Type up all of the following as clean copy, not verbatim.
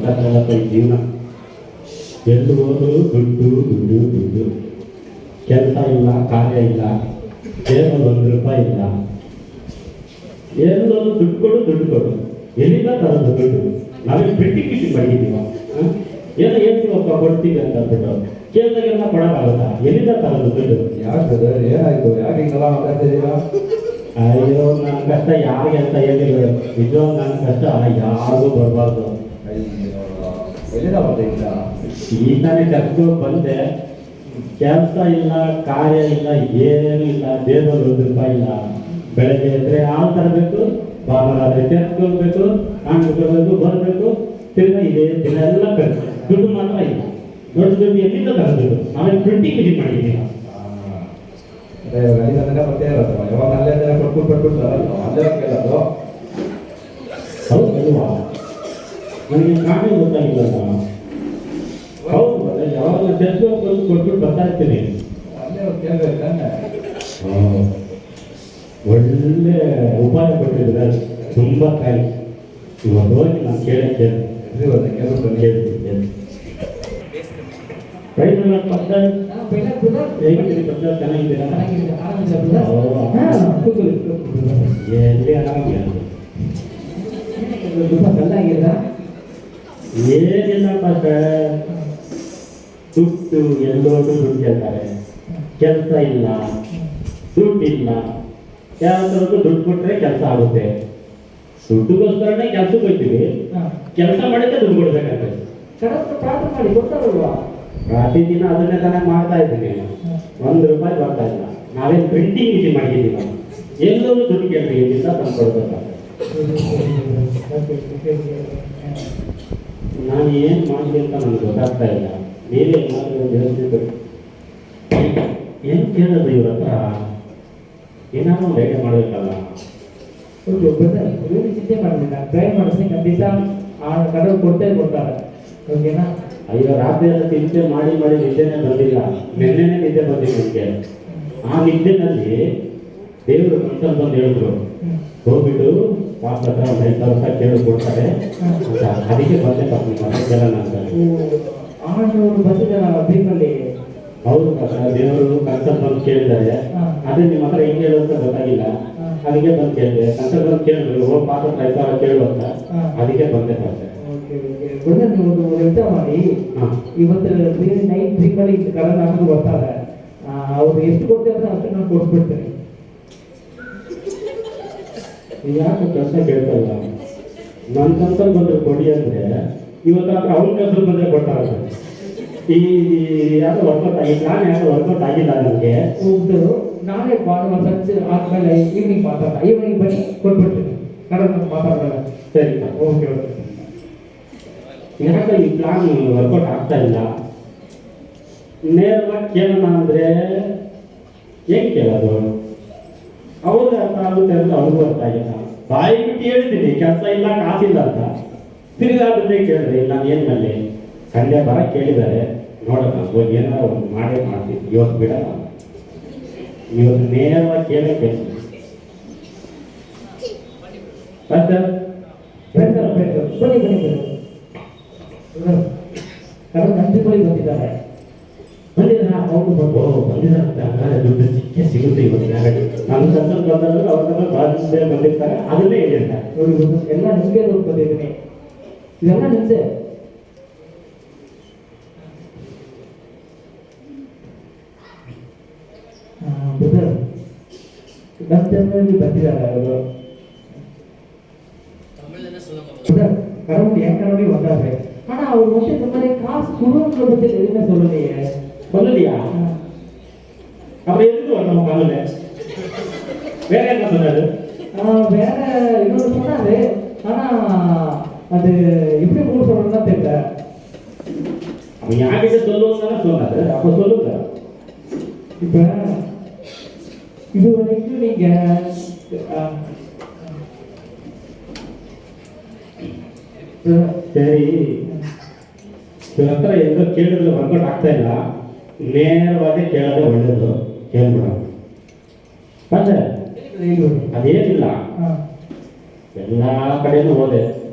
ಗೊತ್ತಾಗಲ್ಲಪ್ಪ ಈ ಜೀವನ. ಎಲ್ಲಿ ಹೋದ್ರು ದುಡ್ಡು ದುಡ್ಡು ದುಡ್ಡು, ಕೆಲಸ ಇಲ್ಲ, ಕಾರ್ಯ ಇಲ್ಲ, ಜೇಬಲ್ಲಿ ₹1 ಇಲ್ಲ. ಎಲ್ಲೋದು ದುಡ್ಡು ಕೊಡು ದುಡ್ಡು ಕೊಡು, ಎಲ್ಲಿಂದ ತರೋದು ದುಡ್ಡು? ನಾವೇನು ಪ್ರಿಂಟಿಂಗ್ ಮಿಷಿನ್ ಮಾಡಿದ್ದೀವ? ಏನೋ ಹೇಳ್ತೀವಪ್ಪ ಕೊಡ್ತೀವಿ ಅಂತ ಅಂದ್ಬಿಟ್ಟು ಕೇಳಿದಾಗೆಲ್ಲ ಕೊಡೋಕ್ಕಾಗುತ್ತಾ? ಎಲ್ಲಿಂದ ತರೋದು ದುಡ್ಡು? ಯಾಕೆ ಏನಾಯ್ತು? ಯಾಕೆ ಹಿಂಗೆಲ್ಲ ಮಾತಾಡ್ತಿದ್ದೀರಾ? ಅಯ್ಯೋ, ನನ್ನ ಕಷ್ಟ ಯಾರಿಗೆ ಅಂತ ಹೇಳಿದ್ರು. ನಿಜ ನನ್ನ ಕಷ್ಟ ಯಾರಿಗೂ ಬರಬಾರ್ದು. ಎಲ್ಲಿಂದ ಬರ್ತಿದ್ದ? ಈತಾನೆ ಕರ್ಕೊ ಬಂದೆ, ಕೆಲಸ ಇಲ್ಲ, ಕಾರ್ಯ ಇಲ್ಲ, ಏನೂ ಇಲ್ಲ, ಜೇಬಲ್ಲಿ ₹1 ಇಲ್ಲ. ಬೆಳಗ್ಗೆ ಎದ್ರೆ ಹಾಲು ತರಬೇಕು, ಭಾನುವಾರ ಆದರೆ ಚರ್ಚ್ಗೆ ಹೋಗ್ಬೇಕು, ಕಾಣ್ಬೇಕು, ಬರಬೇಕು, ತಿರ್ಗಾ ಇದೆ ದಿನ ಎಲ್ಲ ಕರೆದು ದುಡ್ಡು ಮಾತ್ರ ಇಲ್ಲ. ದೊಡ್ಡ ದುಡ್ಡು ಎಲ್ಲಿಂದ ತರಬೇಕು? ನಾವೇನು ಪ್ರಿಂಟಿಂಗ್ ಮಿಷಿನ್ ಮಾಡಿದ್ದೀವಿ? ಅಲ್ಲಿಂದ ಬರ್ತೇ ಇರೋದು. ಯಾವಾಗ ಅಲ್ಲೇ ಕೊಟ್ಬಿಟ್ಟು ತರಲ್ಲ, ಅಲ್ಲೇ ಕೇಳೋದು. ಹೌದಲ್ವಾ? ನನಗೆ ಕಾರಣ ಗೊತ್ತಾಗಿಲ್ಲ. ಹೌದು, ಮತ್ತೆ ಯಾವಾಗ ಚರ್ಚ್ಗೆ ಹೋಗ್ಬೇಕು ಕೊಟ್ಬಿಟ್ಟು ಬರ್ತಾ ಇರ್ತೀನಿ. ಅಲ್ಲೇ ಕೇಳ್ಬೇಕು ತಾನೆ. ಒಳ್ಳೆ ಉಪಾಯ ಕೊಟ್ಟಿದ್ರೆ ತುಂಬ ಥ್ಯಾಂಕ್ಸ್. ಇವತ್ತು ಹೋಗಿ ನಾನು ಕೇಳ್ತೀನಿ. ಚೆನ್ನಾಗಿದ್ದೀರಾ? ಎಲ್ಲಿ ಆರಾಮಿಲ್ಲ, ಏನಿಲ್ಲಪ್ಪ ಸರ್. ದುಡ್ಡು ಎಲ್ಲೋದು ದುಡ್ಡು ಕೇಳ್ತಾರೆ, ಕೆಲಸ ಇಲ್ಲ, ದುಡ್ಡಿಲ್ಲ. ಯಾವ್ದಾದ್ರು ದುಡ್ಡು ಕೊಟ್ಟರೆ ಕೆಲಸ ಆಗುತ್ತೆ. ದುಡ್ಡುಗೋಸ್ಕರನೇ ಕೆಲ್ಸಕ್ಕೆ ಹೋಗ್ತೀವಿ, ಕೆಲಸ ಮಾಡಿದ್ರೆ ದುಡ್ಡು ಕೊಡ್ಬೇಕಾಗ್ತದೆ. ಪ್ರಾರ್ಥನೆ ಮಾಡಿ ಗೊತ್ತಾಗಲ್ವಾ? ಪ್ರತಿದಿನ ಅದನ್ನೇ ತಾನೇ ಮಾಡ್ತಾ ಇದ್ದೀನಿ. ₹1 ಬರ್ತಾ ಇಲ್ಲ. ನಾವೇನು ಪ್ರಿಂಟಿಂಗ್ ಮಿಷಿನ್ ಮಾಡಿದ್ದೀವಿ? ಎಲ್ಲರೂ ದುಡ್ಡು ಕೇಳ್ರಿ, ಎಲ್ಲಿಂದ ತಂದ್ಕೊಡ್ಬೇಕಾಗ್ತದೆ. ನಾನು ಏನು ಮಾಡಲಿ ಅಂತ ನನಗೆ ಗೊತ್ತಾಗ್ತಾ ಇಲ್ಲ. ನೀವೇ ಏನಾದರೂ ಯೋಚಿಸ್ಬೇಕು. ಏನು ಕೇಳೋದು ಇವ್ರ ಹತ್ರ? ಏನಾದರೂ ಒಂದು ಐಡಿಯಾ ಮಾಡಬೇಕಲ್ಲ. ಚಿಂತೆ ಮಾಡಬೇಕ, ಟ್ರೈ ಮಾಡಿದ್ರೆ ಖಂಡಿತ ಆ ಕಡೆ ಕೊಡ್ತಾರೆ. ಓಕೆನಾ? ಅಯ್ಯೋ, ರಾತ್ರಿ ಎಲ್ಲ ಚಿಂತೆ ಮಾಡಿ ಮಾಡಿ ನಿದ್ದೆನೇ ಬಂದಿಲ್ಲ. ನಿನ್ನೆನೇ ನಿದ್ದೆ ಬಂದಿಲ್ಲ ನನಗೆ. ಆ ನಿದ್ದೆನಲ್ಲಿ ದೇವರು ಮನುಷ್ಯನ ಬಂದು ಹೇಳಿದ್ರು, ಹೋಗ್ಬಿಟ್ಟು ವಾಸ ಹತ್ರ ಒಂದು ₹5,000 ಕೇಳಿ ಕೊಡ್ತಾರೆ ಅಂತ. ಅದಕ್ಕೆ ಬಂದೆ ಕೇಳೋಣ ಅಂತ. ಬಂದಿದ್ದಾರೆ. ಹೌದು ದೇವರು ಕನ್ಸಲ್ ಬಂದು ಕೇಳಿದ್ದಾರೆ. ಅದೇ ನಿಮ್ಮ ಹತ್ರ ಹೆಂಗೆ ಹೇಳೋದು ಅಂತ ಗೊತ್ತಾಗಿಲ್ಲ, ಅದಕ್ಕೆ ಬಂದು ಕೇಳಿದೆ. ಕನ್ಸಲ್ ಬಂದು ಕೇಳಿದ್ರು, ಹೋಗಿ ಪಾತ್ರ ₹5,000 ಕೇಳು ಅಂತ. ಅದಕ್ಕೆ ಬಂದೆ ಬರ್ತೆ. ನೀವು ಕೆಲಸ ಮಾಡಿ, ಇವತ್ತು ನೈಟ್ ಡ್ರೀಮಲ್ಲಿ ಕರ್ನಾಟಕ ಬರ್ತಾರೆ. ಅವ್ರು ಎಷ್ಟು ಕೊಡ್ತಾರೆ ಅಷ್ಟು ನಾನು ಕೊಟ್ಬಿಡ್ತೇನೆ. ಯಾಕೆ ಕೆಲಸ ಕೇಳ್ತಲ್ಲ? ನನ್ನ ಕನ್ಸಲ್ ಬಂದ್ರೆ ಕೊಡಿ ಅಂದರೆ ಇವತ್ತು ಅವ್ನ ಕನ್ಸಲ್ ಬಂದರೆ ಕೊಟ್ಟಾಗ ಈ ಯಾವುದು ವರ್ಕೌಟ್ ಆಗಿ ಪ್ಲಾನ್ ಯಾವುದು ವರ್ಕೌಟ್ ಆಗಿಲ್ಲ ನನಗೆ. ಹೋಗ್ದು ನಾಳೆ ಭಾನುವಾರ ಸಂಜೆ ಆದ್ಮೇಲೆ ಈವ್ನಿಂಗ್ ಈವ್ನಿಂಗ್ ಬನ್ನಿ, ಕೊಟ್ಬಿಡ್ತೀನಿ. ಕನ್ನಡ ಮಾತಾಡೋಣ. ಸರಿ, ಓಕೆ. ಯಾಕೆ ಈ ಪ್ಲಾನ್ ವರ್ಕೌಟ್ ಆಗ್ತಾ ಇಲ್ಲ? ನೇರವಾಗಿ ಕೇಳೋಣ ಅಂದರೆ ಹೆಂಗೆ ಕೇಳೋದು? ಅವ್ರಿಗೆ ಅರ್ಥ ಆಗುತ್ತೆ ಅಂತ ಅವ್ರಿಗೂ ಅರ್ಥ ಆಗಿಲ್ಲ. ಬಾಯಿ ಬಿಟ್ಟು ಹೇಳಿದ್ದೀನಿ ಕೆಲಸ ಇಲ್ಲ, ಕಾಸಿಲ್ಲ ಅಂತ. ತಿರ್ಗಾ ಅದನ್ನೇ ಕೇಳಿದ್ರೆ ನಾನು ಏನು ಮಾಡಲಿ? ಸಂಡೇ ಬರ ಕೇಳಿದ್ದಾರೆ, ನೋಡೋಣ, ಹೋಗಿ ಏನಾರ ಒಂದು ಮಾಡೇ ಮಾಡ್ತೀನಿ. ಇವತ್ತು ಬಿಡೋಣ, ಇವತ್ತು ನೇರವಾಗಿ ಕೇಳೇ ಕೇಳ್ತೀನಿ. ಮತ್ತೆ ಬನ್ನಿ. ನಂಜು ಬಳಿ ಬಂದಿದ್ದಾರೆ. ಬಂದಿದ್ದಾರೆ, ದುಡ್ಡು ಸಿಕ್ಕೇ ಸಿಗುತ್ತೆ ಇವತ್ತು. ನನ್ನ ಸಂದರ್ಭ ಬಂದಾಗ ಅವ್ರ ಬಾಧಿಸಿದೆ ಬಂದಿರ್ತಾರೆ, ಅದನ್ನೇ ಹೇಳಿರ್ತಾರೆ. ಎಲ್ಲ ನಿಮಗೆ ದುಡ್ಡು ಬಂದಿದ್ದೀನಿ, ಇದೆಲ್ಲ ನಿಮ್ದೆ. ನಮ್ಮ ಜನರಲ್ಲಿ ಬಂದಿದ್ದಾರೆ ಅವರು. கடவுள் என் கடவுளே வந்தாரு. ஆனா அவர் வந்து இந்த மாதிரி காசு குடும்பத்தை பத்தி எதுவுமே சொல்லலையே. சொல்லலையா? அப்புறம் எதுக்கு வரணும் காலையில? வேற என்ன சொன்னாரு? வேற இன்னொரு சொன்னாரு. ஆனா அது எப்படி கூட சொல்றதுன்னா தெரியல. அவன் யார்கிட்ட சொல்லுவாங்க சொன்னாரு. அப்ப சொல்லுங்க. இப்ப இது வரைக்கும் நீங்க ಸರಿ, ಇವ್ರ ಹತ್ರ ಎಲ್ಲೋ ಕೇಳಿದ್ರೆ ವರ್ಕೌಟ್ ಆಗ್ತಾ ಇಲ್ಲ. ನೇರವಾಗಿ ಕೇಳೋದೇ ಒಳ್ಳೇದು. ಕೇಳ್ಬಿಡೋಣ. ಮತ್ತೆ ಅದೇನಿಲ್ಲ, ಎಲ್ಲ ಕಡೆನೂ ಹೋದೆ,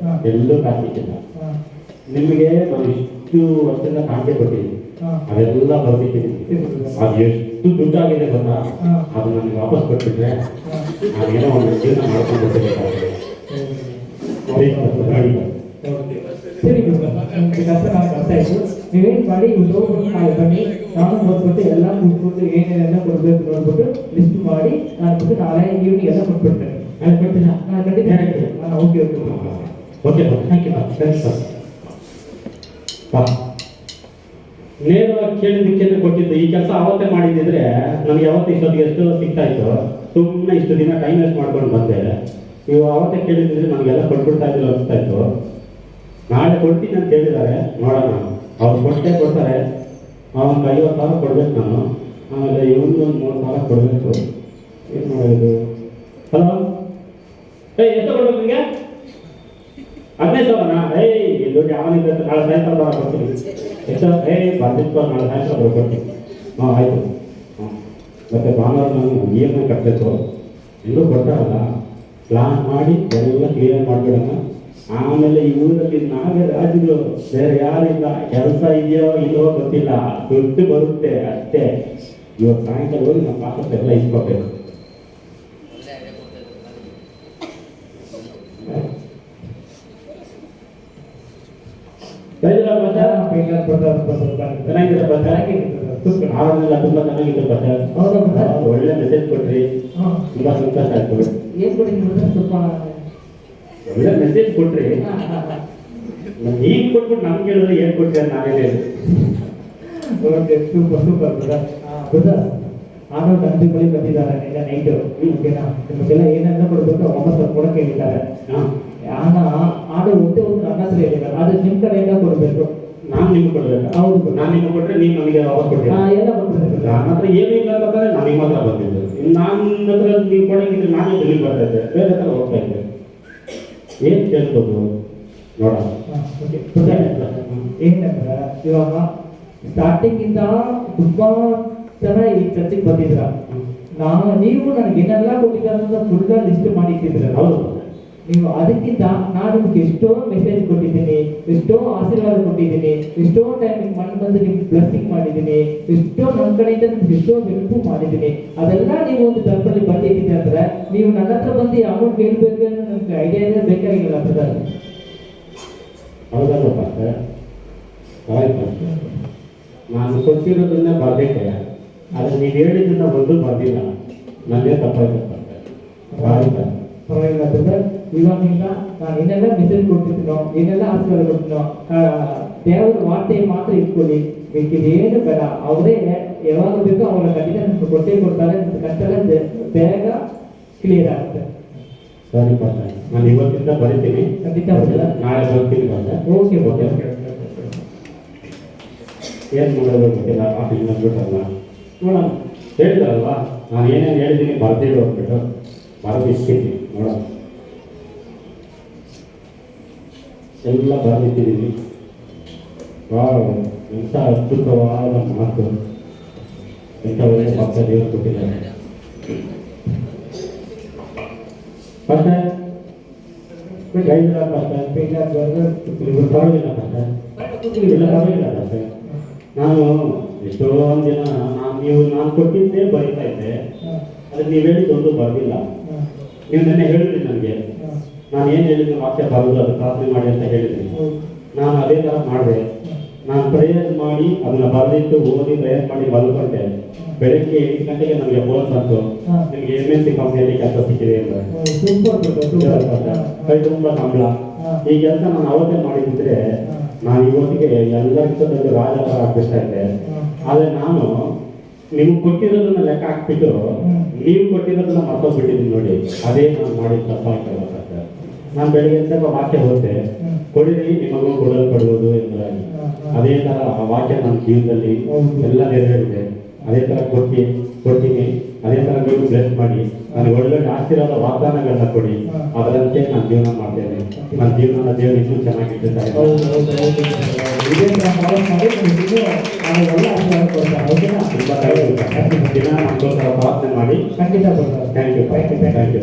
ಎಲ್ಲೂ ಕಾಸು ಸಿಕ್ಕಿಲ್ಲ. ನಿಮಗೆ ನಾವು ಇಷ್ಟು ವರ್ಷದಿಂದ ಕಾಣಿಕೆ ಕೊಟ್ಟಿದ್ದೀವಿ, ಹಾ. ಅದೆಲ್ಲ ಬರ್ದಿಟ್ಟಿದ್ದೀನಿ. ಅದು ಎಷ್ಟು ದುಡ್ಡಾಗಿದೆ ಗೊತ್ತಾ, ಹಾ. ಅದು ನನಗೆ ವಾಪಸ್ ಕೊಟ್ಬಿಟ್ರೆ ಹಾ. ನಾನೇನೋ ಒಂದು ಜೀವನ ಮಾಡ್ಕೊಂಡು ಬರ್ತಿರ್ಬೇಕಾಗ್ತದೆ. ಸರಿ ಗುರುಗಳು, ನಿಮ್ಗೆ ಕಷ್ಟ ನನಗೆ ಅರ್ಥ ಆಯ್ತು. ನೀವೇನು ಮಾಡಿ ಇವತ್ತು ನಾಳೆ ಬನ್ನಿ, ನಾನು ಓದ್ಬಿಟ್ಟು ಎಲ್ಲ ಕೂತ್ಬಿಟ್ಟು ಏನೇನೆಲ್ಲ ಕೊಡಬೇಕು ನೋಡ್ಬಿಟ್ಟು ಲಿಸ್ಟ್ ಮಾಡಿ ನಾನು ಬಿಟ್ಟು ನಾಳೆ ಈವ್ನಿಂಗ್ ಎಲ್ಲ ಕೊಟ್ಬಿಡ್ತೇನೆ. ನಾಳೆ ಕೊಡ್ತೀರಾ? ನಾನು ಖಂಡಿತ ಹೇಳ್ತೀನಿ. Okay okay okay thank you thanks sir. ನೇರವಾಗಿ ಕೇಳಿದ್ದಕ್ಕೆ ಕೊಟ್ಟಿದ್ದು. ಈ ಕೆಲಸ ಅವತ್ತೇ ಮಾಡಿದ್ದಿದ್ರೆ ನನಗೆ ಯಾವತ್ತು ಇಷ್ಟೊತ್ತಿಗೆ ಎಷ್ಟು ಸಿಗ್ತಾ ಇತ್ತು. ಸುಮ್ಮನೆ ಇಷ್ಟು ದಿನ ಟೈಮ್ ವೇಸ್ಟ್ ಮಾಡ್ಕೊಂಡು ಬಂದೆ. ನೀವು ಅವತ್ತೇ ಕೇಳಿದ್ರೆ ನನಗೆಲ್ಲ ಕೊಟ್ಬಿಡ್ತಾ ಇದ್ರು ಅನಿಸ್ತಾ ಇತ್ತು. ನಾಳೆ ಕೊಡ್ತೀನಿ ಅಂತ ಹೇಳಿದ್ದಾರೆ, ನೋಡೋಣ. ಅವ್ರು ಕೊಟ್ಟೇ ಕೊಡ್ತಾರೆ. ಅವನಿಗೆ 50,000 ಕೊಡ್ಬೇಕು ನಾನು, ಆಮೇಲೆ ಇವನಿಗೆ ಒಂದು 3,000 ಕೊಡಬೇಕು. ಏನು ಮಾಡೋದು? ಹಲೋ, ಎಷ್ಟು ಕೊಡ್ಬೇಕು ನಿಮಗೆ? 15,000ನಾ? ದುಡ್ಡು ಯಾವನಿದೆ ಅಂತ ನಾಳೆ ಸಾಯಂಕಾಲ ಕೊಡ್ತೀನಿ. ಎಷ್ಟು? ಬಂದಿತ್ತು, ನಾಳೆ ಸಾಯಂಕಾಲ ಕೊಡ್ತೀನಿ. ಹಾಂ ಆಯಿತು. ಹಾಂ, ಮತ್ತು ಭಾನುವಾರ ನಾನು EMI ಕಟ್ಟಬೇಕು. ಎಲ್ಲೂ ಕೊಡ್ತಾರಲ್ಲ, ಪ್ಲಾನ್ ಮಾಡಿ ಎಲ್ಲ ಕ್ಲಿಯರ್ ಮಾಡಿಬಿಡೋಣ. ಆಮೇಲೆ ಈ ಊರಲ್ಲಿ ನಾವೇ ರಾಜುಗಳು, ಬೇರೆ ಯಾರಿಲ್ಲ. ಕೆಲಸ ಇದೆಯೋ ಇಲ್ಲವೋ ಗೊತ್ತಿಲ್ಲ, ದುಡ್ಡು ಬರುತ್ತೆ ಅಷ್ಟೇ. ಇವತ್ತು ಸಾಯಂಕಾಲ ಹೋಗಿ ನಮ್ಮ ಪಾಸ್ ಎಲ್ಲ ಇಸ್ಕೋಬೇಕು. ಆರೋಗ್ಯ ತುಂಬಾ ಚೆನ್ನಾಗಿತ್ತು ಸರ್. ಒಳ್ಳೆ ಮೆಸೇಜ್ ಕೊಟ್ರಿ, ತುಂಬಾ ಸಂತೋಷ ಆಯ್ತು. ಒಳ್ಳೆ ಮೆಸೇಜ್ ಕೊಟ್ರಿ. ಈಗ ಕೊಟ್ಬಿಟ್ಟು ನಮ್ಗೆ ಕೇಳಿದ್ರೆ ಏನ್ ಕೊಟ್ರಿ ಅಂತ ನಾನೇ ಹೇಳಿ. ಸೂಪರ್ ಆಡೋ ತಂದೆ ಬಳಿ ಬಂದಿದ್ದಾರೆ ನಿನ್ನೆ ನೈಟು. ಓಕೆನಾ? ನಿಮಗೆಲ್ಲ ಏನೆಲ್ಲ ಕೊಡಬೇಕು ವಾಪಸ್ ಕೊಡಕ್ಕೆ ಹೇಳಿದ್ದಾರೆ. ಆಡೋ ಒಂದೇ ಒಂದು ನನ್ನ ಹತ್ರ ಹೇಳಿದ್ದಾರೆ, ಅದು ನಿಮ್ಮ ಕಡೆಯಿಂದ ಕೊಡಬೇಕು. ನಾನು ನಿಮ್ಗೆ ಕೊಡ್ಬೇಕು? ಹೌದು, ನಾನು ನಿಮ್ಗೆ ಕೊಟ್ಟರೆ ನೀವು ನನಗೆ ವಾಪಸ್ ಕೊಡ್ತೀರಾ? ಎಲ್ಲ ಕೊಡ್ಬೇಕು. ನನ್ನ ಹತ್ರ ಏನೂ ಇಲ್ಲ ಅಂತಂದ್ರೆ ನಾನು ನಿಮ್ಮ ಹತ್ರ ಬಂದಿದ್ದೆ. ನನ್ನ ಹತ್ರ ನೀವು ಕೊಡಂಗಿದ್ರೆ ನಾನೇ ಡೆಲ್ಲಿ ಬರ್ತಾ ಇದ್ದೆ, ಬೇರೆ ಹತ್ರ ಹೋಗ್ತಾ ಇದ್ದೆ. ಏನು ಕೇಳ್ಬೋದು ನೋಡೋಣ. ಏನಂದ್ರೆ ಇವಾಗ ಸ್ಟಾರ್ಟಿಂಗ್ ಇಂದ ತುಂಬಾ ಜನ ಈ ಚರ್ಚೆಗೆ ಬಂದಿದ್ರ. ನೀವು ನನಗೆ ಏನೆಲ್ಲ ಕೊಟ್ಟಿದ್ದಾರೆ ಅಂತ ಫುಲ್ ಲಿಸ್ಟ್ ಮಾಡಿಟ್ಟಿದ್ರೆ, ಹೌದು. ನೀವು ಅದಕ್ಕಿಂತ ನಾನು ನಿಮ್ಗೆ ಎಷ್ಟೋ ಮೆಸೇಜ್ ಕೊಟ್ಟಿದ್ದೀನಿ, ಎಷ್ಟೋ ಆಶೀರ್ವಾದ ಕೊಟ್ಟಿದ್ದೀನಿ, ಎಷ್ಟೋ ಟೈಮ್ ಮಣ್ಣು ಬಂದು ನಿಮ್ಗೆ ಬ್ಲೆಸ್ಸಿಂಗ್ ಮಾಡಿದ್ದೀನಿ, ಎಷ್ಟೋ ನನ್ನ ಕಡೆಯಿಂದ ನಿಮ್ಗೆ ಎಷ್ಟೋ ಹೆಲ್ಪು ಮಾಡಿದ್ದೀನಿ. ಅದೆಲ್ಲ ನೀವು ಒಂದು ತಪ್ಪಲ್ಲಿ ಬಂದಿದ್ದೀನಿ ಅಂದ್ರೆ ನೀವು ನನ್ನ ಹತ್ರ ಬಂದು ಅಮೌಂಟ್ ಹೇಳ್ಬೇಕು ಅನ್ನೋ ನನಗೆ ಐಡಿಯಾ ಬೇಕಾಗಿಲ್ಲ ಬ್ರದರ್. ಹೌದಲ್ಲಪ್ಪ ಸರ್, ಆಯ್ತು. ನಾನು ಕೊಟ್ಟಿರೋದನ್ನ ಬರ್ಬೇಕೆ, ಆದರೆ ನೀವು ಹೇಳಿದ್ದನ್ನ ಒಂದು ಬರ್ದಿಲ್ಲ. ನನ್ನೇ ತಪ್ಪಾಯ್ತಪ್ಪ ಸರ್. ಆಯ್ತಾ? ಪರವಾಗಿಲ್ಲ ಬ್ರದರ್. ಇವಾಗಿಂದ ನಾನು ಏನೆಲ್ಲ ಮೆಸೇಜ್ ಕೊಟ್ಟಿದ್ದೀನೋ, ಏನೆಲ್ಲ ಆಶೀರ್ವಾದ ಕೊಡ್ತೀನೋ, ದೇವರ ವಾರ್ತೆ ಮಾತ್ರ ಇಟ್ಕೊಳ್ಳಿ, ಬೇಕಿದೇನು ಬೇಡ. ಅವರೇ ಯಾವಾಗ ಬೇಕೋ ಅವರ ಖಂಡಿತ ನಿಮ್ಗೆ ಕೊಟ್ಟೇ ಕೊಡ್ತಾರೆ. ನಿಮ್ಗೆ ಕಷ್ಟ ಬೇಗ ಕ್ಲಿಯರ್ ಆಗುತ್ತೆ. ಸರಿ ಸರ್, ನಾನು ಇವತ್ತಿಂದ ಬರೀತೀನಿ. ಖಂಡಿತ ನಾಳೆ ಬರ್ತೀನಿ ಸರ್. Okay okay. ಏನು ಮಾಡೋದು ಗೊತ್ತಿಲ್ಲ, ಆಫೀಸ್ ಬಂದ್ಬಿಟ್ಟಲ್ಲ. ನೋಡೋಣ, ಹೇಳಿದಾರಲ್ವಾ ನಾನು ಏನೇನು ಹೇಳಿದ್ದೀನಿ ಬರ್ದಿಡು ಅಂದ್ಬಿಟ್ಟು ಬರೆದು ಇಸ್ತೀನಿ. ನೋಡೋಣ, ಎಲ್ಲ ಬರೆದಿಟ್ಟಿದ್ದೀನಿ. ಎಂಥ ಅದ್ಭುತವಾದ ಮಾತು, ಎಂಥ ಒಳ್ಳೆ ಪಕ್ಷ ದೇವರು ಕೊಟ್ಟಿದ್ದಾರೆ. ಮತ್ತೆ ಪರವಾಗಿಲ್ಲ ಸರ್. ನಾನು ಎಷ್ಟೊಂದು ದಿನ ನಾನು ಕೊಟ್ಟಿದ್ದೇ ಬರೀತಾ ಇದ್ದೆ, ಅದಕ್ಕೆ ನೀವು ಹೇಳಿದ್ದೊಂದು ಬರೆದಿಲ್ಲ. ನೀವು ನೆನ್ನೆ ಹೇಳಿದ್ರಿ ನನಗೆ, ನಾನು ಏನು ಹೇಳಿದ್ದೀನಿ ವಾಕ್ಯ ಬರೋದು ಅದು ಪ್ರಾರ್ಥನೆ ಮಾಡಿ ಅಂತ ಹೇಳಿದ್ದೀನಿ. ನಾನು ಅದೇ ಥರ ಮಾಡಿದೆ. ನಾನು ಪ್ರೇಯರ್ ಮಾಡಿ ಅದನ್ನ ಬರೆದಿಟ್ಟು ಓದಿ ಪ್ರೇಯರ್ ಮಾಡಿ ಮಲ್ಕೊಂಡೆ. ಬೆಳಗ್ಗೆ 8 ಗಂಟೆಗೆ ನನಗೆ ಫೋನ್ ಬಂತು, ನಿಮಗೆ MNC ಕಂಪ್ನಿಯಲ್ಲಿ ಕೆಲಸ ಸಿಕ್ಕಿದೆ ಅಂತ. ಕೈ ತುಂಬ ಸಂಬಳ. ಈ ಕೆಲಸ ನಾನು ಅವತ್ತೇ ಮಾಡಿದ್ರೆ ನಾನು ಇವತ್ತಿಗೆ ಎಲ್ಲರಿಗಿಂತ ರಾಜ ಥರ ಆಗ್ಬಿಡ್ತಾ ಇದ್ದೆ. ಆದರೆ ನಾನು ನಿಮ್ಗೆ ಕೊಟ್ಟಿರೋದನ್ನ ಲೆಕ್ಕ ಹಾಕ್ಬಿಟ್ಟು ನೀವು ಕೊಟ್ಟಿರೋದನ್ನ ಮರ್ತೋಗ್ಬಿಟ್ಟಿದ್ದೀನಿ ನೋಡಿ. ಅದೇ ನಾನು ಮಾಡಿದ ತಪ್ಪಾಗ್ತಲ್ಲ ಸರ್. ನಾನು ಬೆಳಿಗ್ಗೆ ಎದ್ದಾಗ ವಾಕ್ಯ ಓದ್ದೆ, ಕೊಡಿರಿ ನಿಮಗೂ ಕೊಡಲ್ಪಡುವುದು ಎಂಬುದಾಗಿ. ಅದೇ ಥರ ಆ ವಾಕ್ಯ ನನ್ನ ಜೀವನದಲ್ಲಿ ಎಲ್ಲ ನೆರವೇರಿದೆ. ಅದೇ ಥರ ಕೊಡ್ತೀನಿ. ಅದೇ ಥರ ನೀವು ಬ್ಲೆಸ್ ಮಾಡಿ ನನಗೆ ಒಳ್ಳೊಳ್ಳೆ ಆಶೀರ್ವಾದ ವಾಗ್ದಾನಗಳನ್ನ ಕೊಡಿ. ಅದರಂತೆ ನಾನು ಜೀವನ ಮಾಡ್ತೇನೆ. ನನ್ನ ಜೀವನ ದೇವರು ಇನ್ನೂ ಚೆನ್ನಾಗಿಟ್ಟಿದ್ದಾರೆ. ತುಂಬ ದಿನ ನಮಗೋಸ್ಕರ ಪ್ರಾರ್ಥನೆ ಮಾಡಿ. ಖಂಡಿತ ಥ್ಯಾಂಕ್ ಯು.